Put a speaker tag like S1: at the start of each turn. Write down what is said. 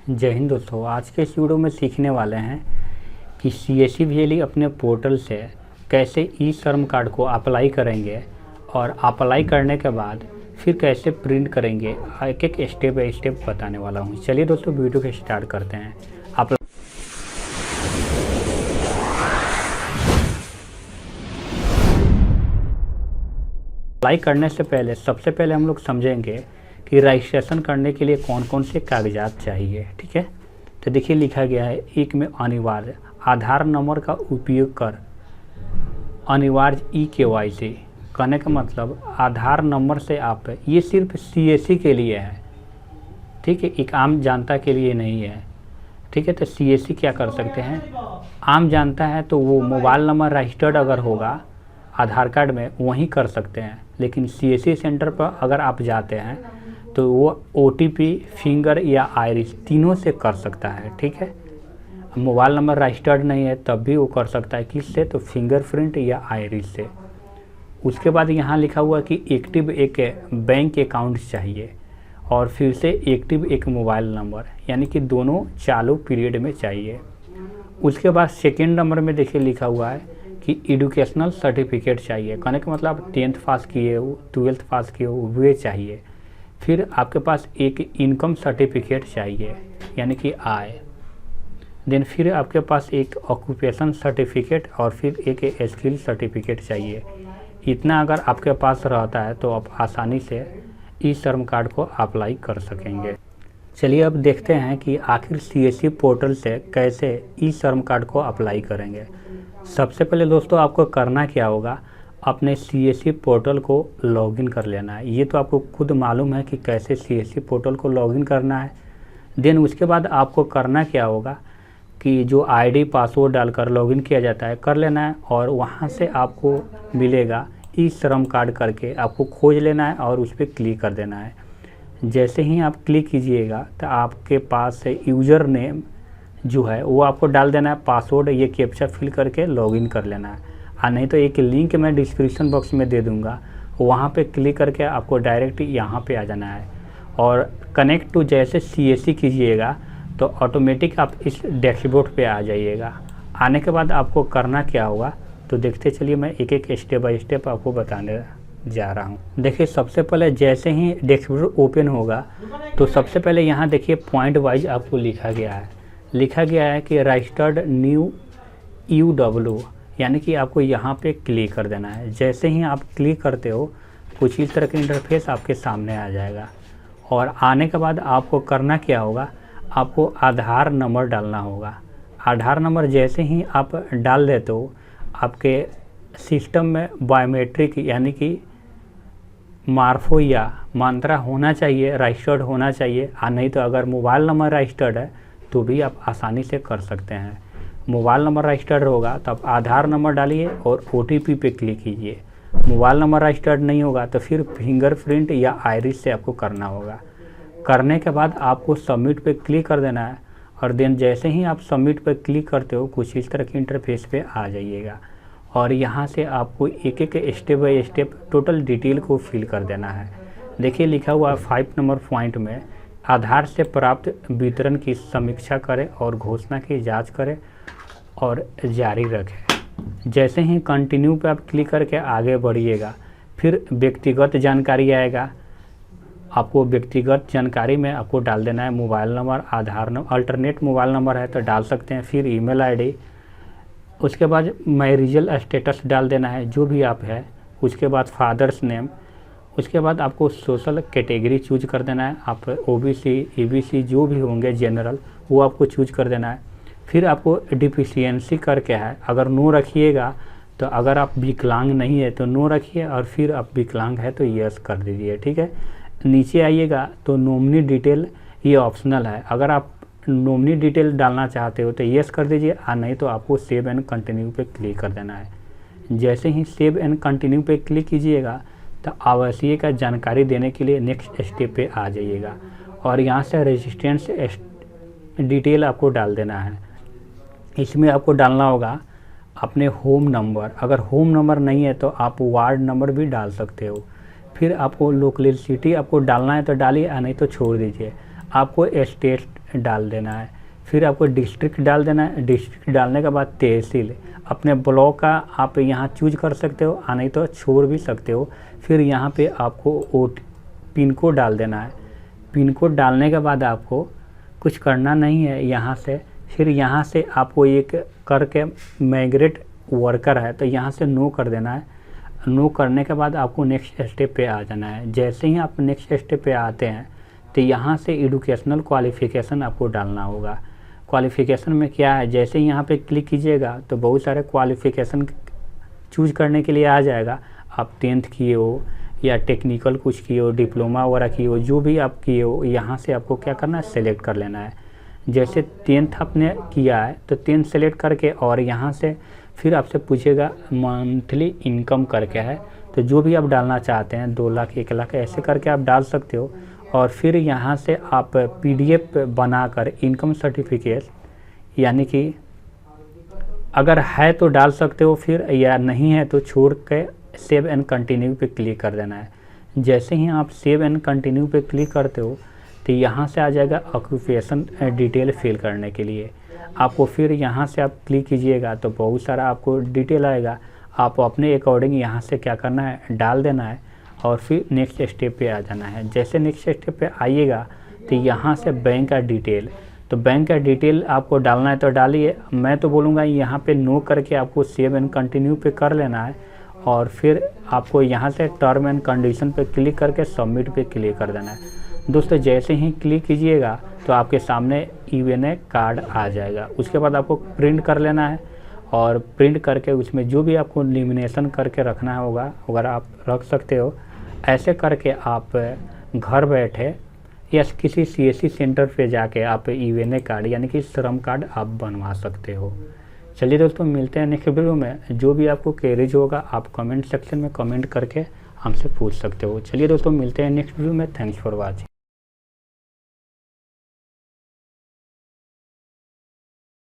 S1: जय हिंद दोस्तों। आज के इस वीडियो में सीखने वाले हैं कि CSC वैली अपने पोर्टल से कैसे ई श्रम कार्ड को अप्लाई करेंगे और अप्लाई करने के बाद फिर कैसे प्रिंट करेंगे। एक एक स्टेप बाय स्टेप बताने वाला हूं। चलिए दोस्तों वीडियो को स्टार्ट करते हैं। अप्लाई करने से पहले सबसे पहले हम लोग समझेंगे कि रजिस्ट्रेशन करने के लिए कौन कौन से कागजात चाहिए। ठीक है, तो देखिए लिखा गया है एक में अनिवार्य आधार नंबर का उपयोग कर अनिवार्य KYC करने का मतलब आधार नंबर से आप, ये सिर्फ CSC के लिए है। ठीक है, एक आम जनता के लिए नहीं है। ठीक है, तो CSC क्या कर सकते हैं, आम जनता है तो वो मोबाइल नंबर रजिस्टर्ड अगर होगा आधार कार्ड में वहीं कर सकते हैं, लेकिन CSC सेंटर पर अगर आप जाते हैं तो वो OTP, फिंगर या आइरिस तीनों से कर सकता है। ठीक है, मोबाइल नंबर रजिस्टर्ड नहीं है तब भी वो कर सकता है, किससे, तो फिंगरप्रिंट या आइरिस से। उसके बाद यहाँ लिखा हुआ कि एक्टिव एक बैंक अकाउंट चाहिए और फिर से एक्टिव एक मोबाइल नंबर, यानी कि दोनों चालू पीरियड में चाहिए। उसके बाद सेकेंड नंबर में देखिए लिखा हुआ है कि एजुकेशनल सर्टिफिकेट चाहिए, कहने का मतलब 10th पास किए हो, 12th पास किए हो वे चाहिए। फिर आपके पास एक इनकम सर्टिफिकेट चाहिए यानी कि आय। देन फिर आपके पास एक ऑक्यूपेशन सर्टिफिकेट और फिर एक स्किल सर्टिफिकेट चाहिए। इतना अगर आपके पास रहता है तो आप आसानी से ई श्रम कार्ड को अप्लाई कर सकेंगे। चलिए अब देखते हैं कि आखिर CSC पोर्टल से कैसे ई श्रम कार्ड को अप्लाई करेंगे। सबसे पहले दोस्तों आपको करना क्या होगा, अपने CSC पोर्टल को लॉगिन कर लेना है। ये तो आपको खुद मालूम है कि कैसे CSC पोर्टल को लॉगिन करना है। देन उसके बाद आपको करना क्या होगा कि जो ID पासवर्ड डालकर लॉगिन किया जाता है कर लेना है, और वहाँ से आपको मिलेगा ई श्रम कार्ड करके, आपको खोज लेना है और उस पर क्लिक कर देना है। जैसे ही आप क्लिक कीजिएगा तो आपके पास यूज़र नेम जो है वो आपको डाल देना है, पासवर्ड ये कैप्चा फिल करके लॉगिन कर लेना है। नहीं तो एक लिंक मैं डिस्क्रिप्शन बॉक्स में दे दूंगा, वहाँ पे क्लिक करके आपको डायरेक्ट यहाँ पे आ जाना है और कनेक्ट टू जैसे CSC कीजिएगा तो ऑटोमेटिक आप इस डैशबोर्ड पे आ जाइएगा। आने के बाद आपको करना क्या होगा तो देखते चलिए, मैं एक एक स्टेप बाय स्टेप आपको बताने जा रहा हूँ। देखिए सबसे पहले जैसे ही डैशबोर्ड ओपन होगा तो सबसे पहले यहाँ देखिए पॉइंट वाइज आपको लिखा गया है कि रजिस्टर्ड न्यू UW, यानी कि आपको यहाँ पे क्लिक कर देना है। जैसे ही आप क्लिक करते हो कुछ इस तरह का इंटरफेस आपके सामने आ जाएगा, और आने के बाद आपको करना क्या होगा, आपको आधार नंबर डालना होगा। आधार नंबर जैसे ही आप डाल देते हो आपके सिस्टम में बायोमेट्रिक यानी कि मार्फो या मंत्रा होना चाहिए, रजिस्टर्ड होना चाहिए। नहीं तो अगर मोबाइल नंबर रजिस्टर्ड है तो भी आप आसानी से कर सकते हैं। मोबाइल नंबर रजिस्टर्ड होगा तो आप आधार नंबर डालिए और OTP पे क्लिक कीजिए। मोबाइल नंबर रजिस्टर्ड नहीं होगा तो फिर फिंगरप्रिंट या आइरिस से आपको करना होगा। करने के बाद आपको सबमिट पे क्लिक कर देना है, और देन जैसे ही आप सबमिट पे क्लिक करते हो कुछ इस तरह के इंटरफेस पे आ जाइएगा, और यहाँ से आपको एक एक step by step total detail को फिल कर देना है। देखिए लिखा हुआ 5 नंबर पॉइंट में आधार से प्राप्त वितरण की समीक्षा करें और घोषणा की जाँच करें और जारी रखें। जैसे ही कंटिन्यू पे आप क्लिक करके आगे बढ़िएगा, फिर व्यक्तिगत जानकारी आएगा। आपको व्यक्तिगत जानकारी में आपको डाल देना है मोबाइल नंबर, आधार नंबर, अल्टरनेट मोबाइल नंबर है तो डाल सकते हैं, फिर ईमेल ID। उसके बाद मैरिजल स्टेटस डाल देना है जो भी आप है। उसके बाद फादर्स नेम। उसके बाद आपको सोशल कैटेगरी चूज कर देना है, आप OBC, EBC जो भी होंगे जनरल वो आपको चूज कर देना है। फिर आपको डिफिशियंसी करके है, अगर नो रखिएगा तो अगर आप विकलांग नहीं है तो नो रखिए, और फिर आप विकलांग है तो यस कर दीजिए। ठीक है, नीचे आइएगा तो नॉमिनी डिटेल ये ऑप्शनल है, अगर आप नॉमिनी डिटेल डालना चाहते हो तो यस कर दीजिए, नहीं तो आपको सेव एंड कंटिन्यू पे क्लिक कर देना है। जैसे ही सेव एंड कंटिन्यू पे क्लिक कीजिएगा तो आवश्यक जानकारी देने के लिए नेक्स्ट स्टेप पे आ जाइएगा, और यहाँ से रेजिस्टेंस डिटेल आपको डाल देना है। इसमें आपको डालना होगा अपने होम नंबर, अगर होम नंबर नहीं है तो आप वार्ड नंबर भी डाल सकते हो। फिर आपको लोकेलिटी आपको डालना है तो डालिए, नहीं तो छोड़ दीजिए। आपको डाल देना है, फिर आपको डिस्ट्रिक्ट डाल देना है। डिस्ट्रिक्ट डालने के बाद तहसील, अपने ब्लॉक का आप यहाँ चूज कर सकते हो, नहीं तो छोड़ भी सकते हो। फिर यहाँ पे आपको पिन कोड डाल देना है। पिन कोड डालने के बाद आपको कुछ करना नहीं है यहाँ से। फिर यहाँ से आपको एक करके माइग्रेट वर्कर है तो यहाँ से नो कर देना है। नो करने के बाद आपको नेक्स्ट स्टेप पे आ जाना है। जैसे ही आप नेक्स्ट स्टेप पे आते हैं तो यहाँ से एजुकेशनल क्वालिफ़िकेशन आपको डालना होगा। क्वालिफ़िकेशन में क्या है, जैसे ही यहाँ पे क्लिक कीजिएगा तो बहुत सारे क्वालिफ़िकेशन चूज करने के लिए आ जाएगा। आप 10th किए हो या टेक्निकल कुछ किए हो, डिप्लोमा वगैरह किए हो, जो भी आप किए हो यहाँ से आपको क्या करना है, सेलेक्ट कर लेना है। जैसे 10th आपने किया है तो 10th सेलेक्ट करके और यहाँ से फिर आपसे पूछेगा मंथली इनकम करके है, तो जो भी आप डालना चाहते हैं 2 लाख 1 लाख ऐसे करके आप डाल सकते हो। और फिर यहाँ से आप PDF बनाकर इनकम सर्टिफिकेट यानी कि अगर है तो डाल सकते हो, फिर या नहीं है तो छोड़ के सेव एंड कंटिन्यू पे क्लिक कर देना है। जैसे ही आप सेव एंड कंटिन्यू पे क्लिक करते हो तो यहाँ से आ जाएगा ऑक्यूपेशन डिटेल फिल करने के लिए। आपको फिर यहाँ से आप क्लिक कीजिएगा तो बहुत सारा आपको डिटेल आएगा। आप अपने अकॉर्डिंग यहाँ से क्या करना है, डाल देना है और फिर नेक्स्ट स्टेप पे आ जाना है। जैसे नेक्स्ट स्टेप पे आइएगा तो यहाँ से बैंक का डिटेल, तो बैंक का डिटेल आपको डालना है तो डालिए। मैं तो बोलूँगा यहाँ पे नो करके आपको सेव एंड कंटिन्यू पे कर लेना है और फिर आपको यहाँ से टर्म एंड कंडीशन पे क्लिक करके सबमिट पे क्लिक कर देना है। दोस्तों जैसे ही क्लिक कीजिएगा तो आपके सामने ईवेने कार्ड आ जाएगा। उसके बाद आपको प्रिंट कर लेना है और प्रिंट करके उसमें जो भी आपको लेमिनेशन करके रखना होगा अगर आप रख सकते हो। ऐसे करके आप घर बैठे या किसी CSC सेंटर पे जाके आप ईवेने कार्ड यानी कि श्रम कार्ड आप बनवा सकते हो। चलिए दोस्तों, मिलते हैं नेक्स्ट वीडियो में। जो भी आपको क्वेरीज होगा आप कमेंट सेक्शन में कमेंट करके हमसे पूछ सकते हो। चलिए दोस्तों, मिलते हैं नेक्स्ट वीडियो में। Thanks for watching.